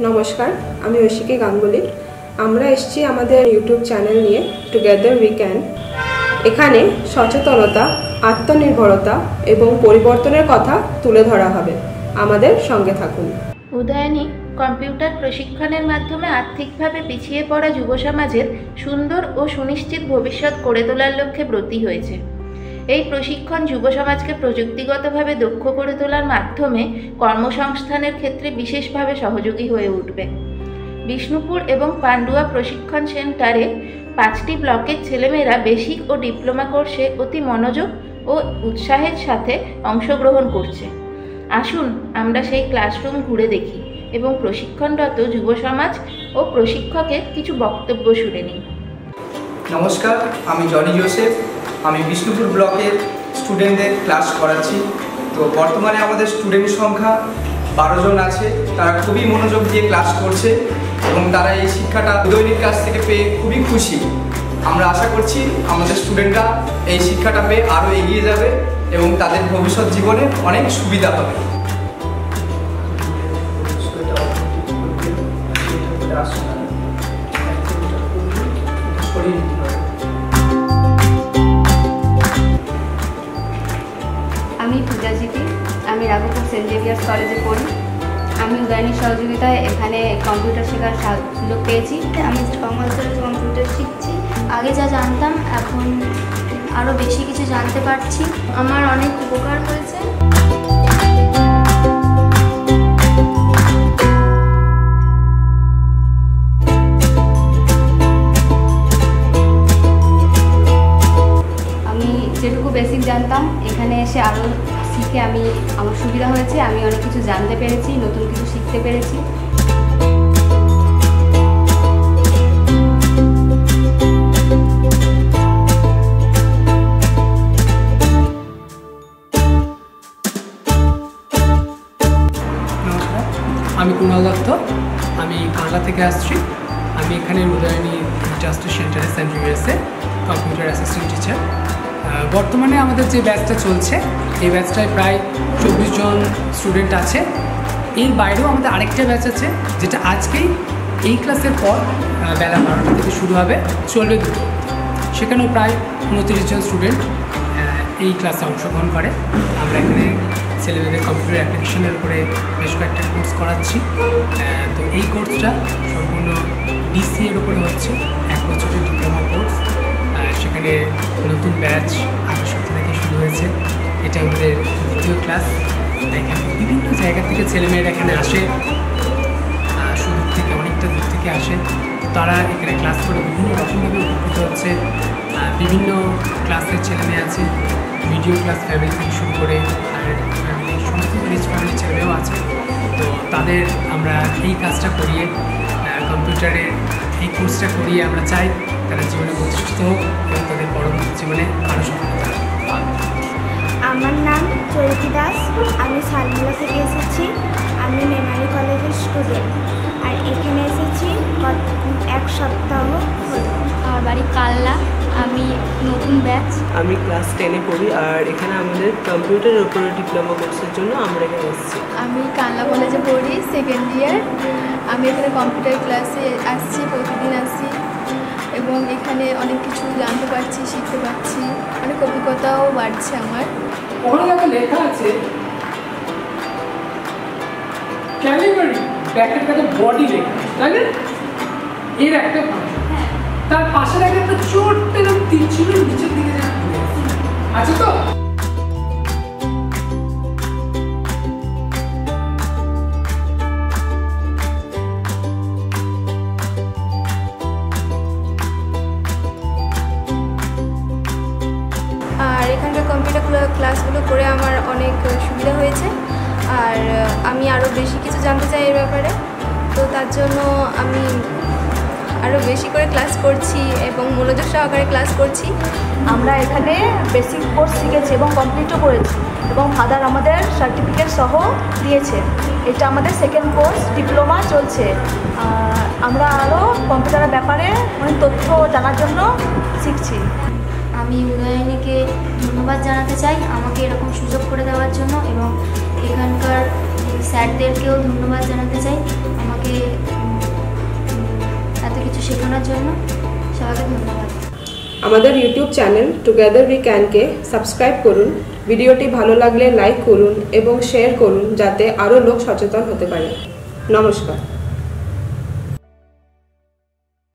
নমস্কার, আমি ঐশিকী গাঙ্গুলি। আমরা এসেছি আমাদের ইউটিউব চ্যানেল নিয়ে টুগেদার উই ক্যান। এখানে সচেতনতা, আত্মনির্ভরতা এবং পরিবর্তনের কথা তুলে ধরা হবে। আমাদের সঙ্গে থাকুন। উদয়নী কম্পিউটার প্রশিক্ষণের মাধ্যমে আর্থিকভাবে পিছিয়ে পড়া যুব সমাজের সুন্দর ও সুনিশ্চিত ভবিষ্যৎ গড়ে তোলার লক্ষ্যে ব্রতী হয়েছে। এই প্রশিক্ষণ যুব সমাজকে প্রযুক্তিগতভাবে দক্ষ করে তোলার মাধ্যমে কর্মসংস্থানের ক্ষেত্রে বিশেষভাবে সহযোগী হয়ে উঠবে। বিষ্ণুপুর এবং পান্ডুয়া প্রশিক্ষণ সেন্টারে 5টি ব্লকের ছেলেমেয়েরা বেসিক ও ডিপ্লোমা কোর্সে অতি মনোযোগ ও উৎসাহের সাথে অংশগ্রহণ করছে। আসুন আমরা সেই ক্লাসরুম ঘুরে দেখি এবং প্রশিক্ষণরত যুব সমাজ ও প্রশিক্ষকের কিছু বক্তব্য শুনে নিই। নমস্কার, আমি জনি জোসেফ। আমি বিষ্ণুপুর ব্লকের স্টুডেন্টদের ক্লাস করাচ্ছি। তো বর্তমানে আমাদের স্টুডেন্ট সংখ্যা 12 জন আছে। তারা খুবই মনোযোগ দিয়ে ক্লাস করছে এবং তারা এই শিক্ষাটা উদয়নীর কাছ থেকে পেয়ে খুবই খুশি। আমরা আশা করছি আমাদের স্টুডেন্টরা এই শিক্ষাটা পেয়ে আরও এগিয়ে যাবে এবং তাদের ভবিষ্যৎ জীবনে অনেক সুবিধা হবে। আমি পূজাজিতি, আমি রাঘবপুর সেন্ট জেভিয়ার্স কলেজে পড়ি। আমি উদয়নীর সহযোগিতায় এখানে কম্পিউটার শেখার সুযোগ পেয়েছি। আমি 6 মাস ধরে কম্পিউটার শিখছি। আগে যা জানতাম এখন আরও বেশি কিছু জানতে পারছি। আমার অনেক উপকার হয়েছে। আমি যেটুকু বেসিক জানতাম এখানে এসে আরও শিখে আমার সুবিধা হয়েছে। আমি অনেক কিছু জানতে পেরেছি, নতুন কিছু শিখতে পেরেছি। নমস্কার, আমি কুণাল দত্ত। আমি কানলা থেকে আসছি। আমি এখানে উদয়নী জাস্টিস সেন্টারে সেন্ট জেভিয়ার্সে কম্পিউটার অ্যাসিস্ট্যান্ট টিচার। বর্তমানে আমাদের যে ব্যাচটা চলছে এই ব্যাচটায় প্রায় 24 জন স্টুডেন্ট আছে। এর বাইরেও আমাদের আরেকটা ব্যাচ আছে যেটা আজকেই এই ক্লাসের পর বেলা 12টা থেকে শুরু হবে, চলবে 2টো। সেখানেও প্রায় 29 জন স্টুডেন্ট এই ক্লাসে অংশগ্রহণ করে। আমরা এখানে ছেলেমেয়েদের কম্পিউটার অ্যাপ্লিকেশনের উপরে বেশ কয়েকটা কোর্স করাচ্ছি। তো এই কোর্সটা সম্পূর্ণ ডিসিএর উপরে হচ্ছে, 1 বছরের ডিপ্লোমা কোর্স। সেখানে নতুন ব্যাচ আগের সপ্তাহ থেকে শুরু হয়েছে। এটা আমাদের 2য় ক্লাস। এখানে বিভিন্ন জায়গা থেকে ছেলেমেয়েরা এখানে আসে, সুদূর থেকে, অনেকটা দূর থেকে আসে। তারা এখানে ক্লাস করে বিভিন্ন রকমভাবে উপকৃত হচ্ছে। বিভিন্ন ক্লাসের ছেলেমেয়ে আছে, মিডিয়াম ক্লাস ফ্যামিলি থেকে শুরু করে আর ফ্যামিলি সমস্ত রিচ ফ্যামিলির ছেলেমেয়েও আছে। তো তাদের আমরা এই কাজটা করিয়ে, কম্পিউটারের এই কোর্সটা করিয়ে আমরা চাই তারা জীবনে প্রতিষ্ঠিত হোক এবং তাদের পরবর্তী জীবনে আরও সফলতা পাক। আমার নাম চৈতি দাস। আমি সালমুলা থেকে এসেছি। আমি মেমারি কলেজের স্টুডেন্ট আর এখানে এসেছি 1 সপ্তাহ হলো। আমার বাড়ি কাল্লা। আমি নতুন ব্যাচ। আমি ক্লাস 10-এ পড়ি আর এখানে আমাদের কম্পিউটারের উপরে ডিপ্লোমা কোর্সের জন্য আমরা এখানে এসেছি। আমি কাল্লা কলেজে পড়ি, 2nd ইয়ার। আমি এখানে কম্পিউটার ক্লাসে আসছি, প্রতিদিন আসছি এবং এখানে অনেক কিছু জানতে পারছি, শিখতে পারছি, অনেক অভিজ্ঞতাও বাড়ছে আমার। ওখানে লেখা আছে ক্যালিবারি, ব্র্যাকেট কাছে বডি লেখা, তাই না? এর একটা তার পাশে রাখে একটা ছোট্ট এরকম তীর ছিল নিচের দিকে আছে তো। আর এখানকার কম্পিউটার ক্লাসগুলো করে আমার অনেক সুবিধা হয়েছে আর আমি আরও বেশি কিছু জানতে চাই এর ব্যাপারে। তো তার জন্য আমি আরও বেশি করে ক্লাস করছি এবং মনোযোগ সহকারে ক্লাস করছি। আমরা এখানে বেসিক কোর্স শিখেছি এবং কমপ্লিটও করেছি এবং ফাদার আমাদের সার্টিফিকেট সহ দিয়েছে। এটা আমাদের 2nd কোর্স, ডিপ্লোমা চলছে। আমরা আরও কম্পিউটারের ব্যাপারে অনেক তথ্য জানার জন্য শিখছি। আমি উদয়নীকে ধন্যবাদ জানাতে চাই আমাকে এরকম সুযোগ করে দেওয়ার জন্য এবং এখানকার স্যারদেরকেও ধন্যবাদ জানাতে চাই আমাকে জন্য সবাইকে ধন্যবাদ। আমাদের ইউটিউব চ্যানেল টুগেদার উই ক্যানকে সাবস্ক্রাইব করুন, ভিডিওটি ভালো লাগলে লাইক করুন এবং শেয়ার করুন যাতে আরও লোক সচেতন হতে পারে। নমস্কার।